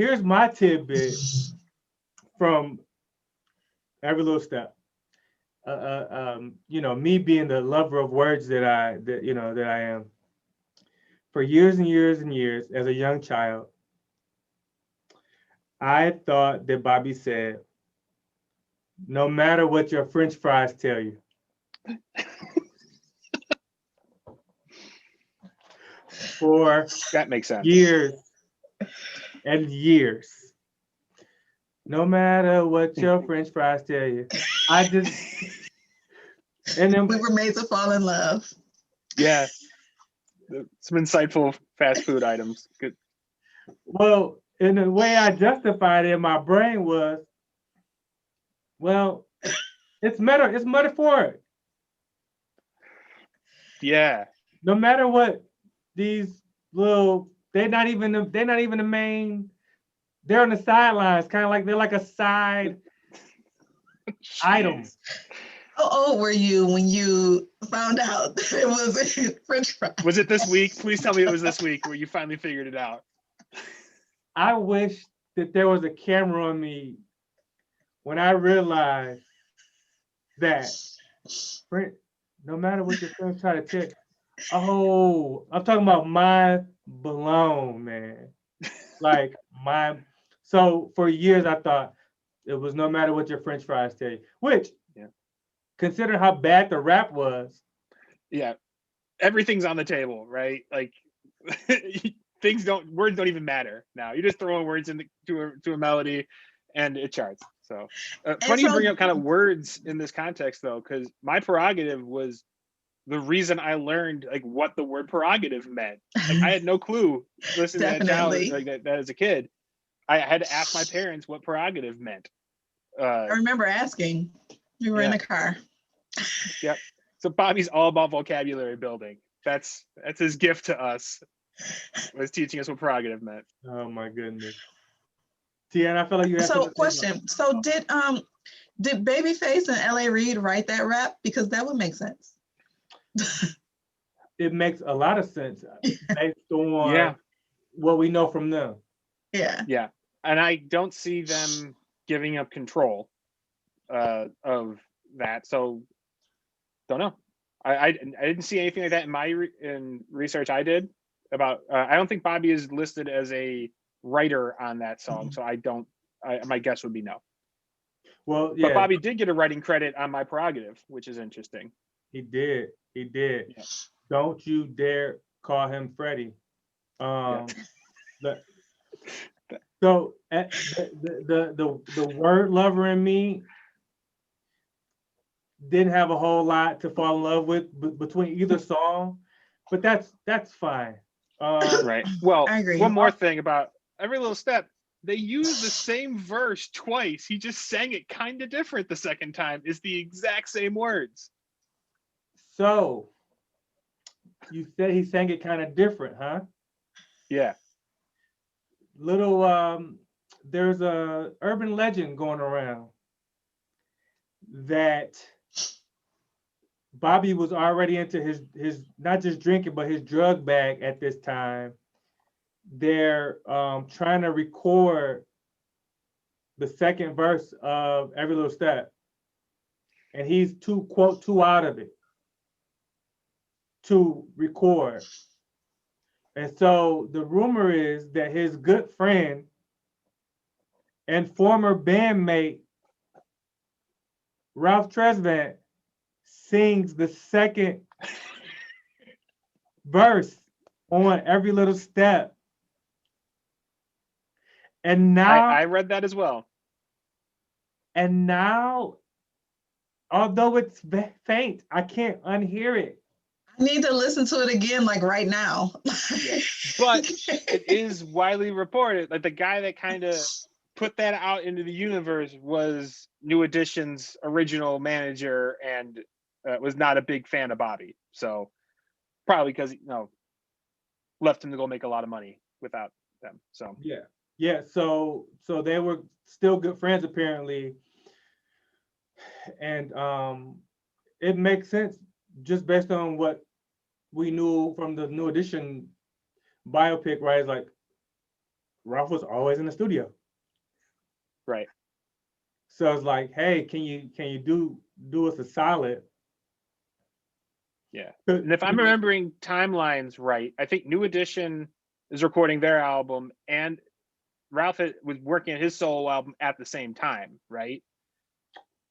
Here's my tidbit from Every Little Step. Me being the lover of words that I am. For years and years and years, as a young child, I thought that Bobby said, "No matter what your French fries tell you." For That makes sense. years and years, no matter what your French fries tell you, I just and then We were made to fall in love. Yeah. Some insightful fast food items. Good. well, and the way I justified it in my brain was, well, it's metaphoric. Yeah. No matter what these little, they're not even the main. They're on the sidelines, kind of like they're like a side item. Jeez. How old were you when you found out that it was French fries? Was it this week? Please tell me it was this week where you finally figured it out. I wish that there was a camera on me when I realized that no matter what your friends try to tell. Oh, I'm talking about mind blown, man. Like my. So for years I thought it was no matter what your French fries tell you. Which, Yeah. consider how bad the rap was. Yeah. Everything's on the table, right? Like words don't even matter now. You're just throwing words to a melody and it charts. So funny you bring up kind of words in this context though, because my prerogative was the reason I learned like what the word prerogative meant. Like I had no clue listening to that child like that as a kid. I had to ask my parents what prerogative meant. I remember asking. We were in the car. Yep. So Bobby's all about vocabulary building. That's his gift to us. Was teaching us what prerogative meant. Oh my goodness. Tiana, I feel like you had So something to say question. So did Babyface and L.A. Reid write that rap? Because that would make sense. It makes a lot of sense based on what we know from them. Yeah. Yeah. And I don't see them giving up control of that. So don't know. I didn't see anything like that in my research I did about. I don't think Bobby is listed as a writer on that song, so my guess would be no. Well, yeah. But Bobby did get a writing credit on My Prerogative, which is interesting. He did. Yeah. Don't you dare call him Freddie. So the word lover in me didn't have a whole lot to fall in love with between either song, but that's fine. Right. Well, I agree. One more thing about Every Little Step. They used the same verse twice. He just sang it kind of different the second time. It's the exact same words. So you said he sang it kind of different, huh? Yeah. There's a urban legend going around that Bobby was already into his not just drinking but his drug bag at this time. They're trying to record the second verse of Every Little Step, and he's too out of it to record. And so the rumor is that his good friend and former bandmate Ralph Tresvant sings the second verse on Every Little Step. And now I read that as well. And now, although it's faint, I can't unhear it. I need to listen to it again, like right now. But it is widely reported, like the guy that kind of put that out into the universe was New Edition's original manager and was not a big fan of Bobby. So probably because left him to go make a lot of money without them. So yeah. So they were still good friends apparently, and it makes sense just based on what we knew from the New Edition biopic, right? It's like Ralph was always in the studio. Right. So it's like, hey, can you do us a solid? Yeah. And if I'm remembering timelines right, I think New Edition is recording their album and Ralph was working on his solo album at the same time, right?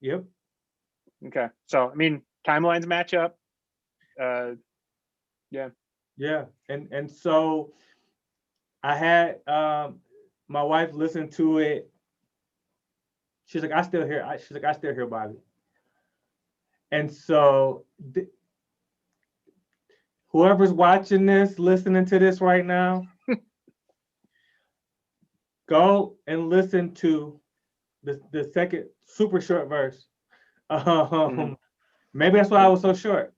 Yep. Okay. So I mean, timelines match up. Yeah. Yeah. And so I had my wife listen to it. She's like, I still hear Bobby. And so whoever's watching this, listening to this right now, go and listen to the second super short verse. Maybe that's why I was so short.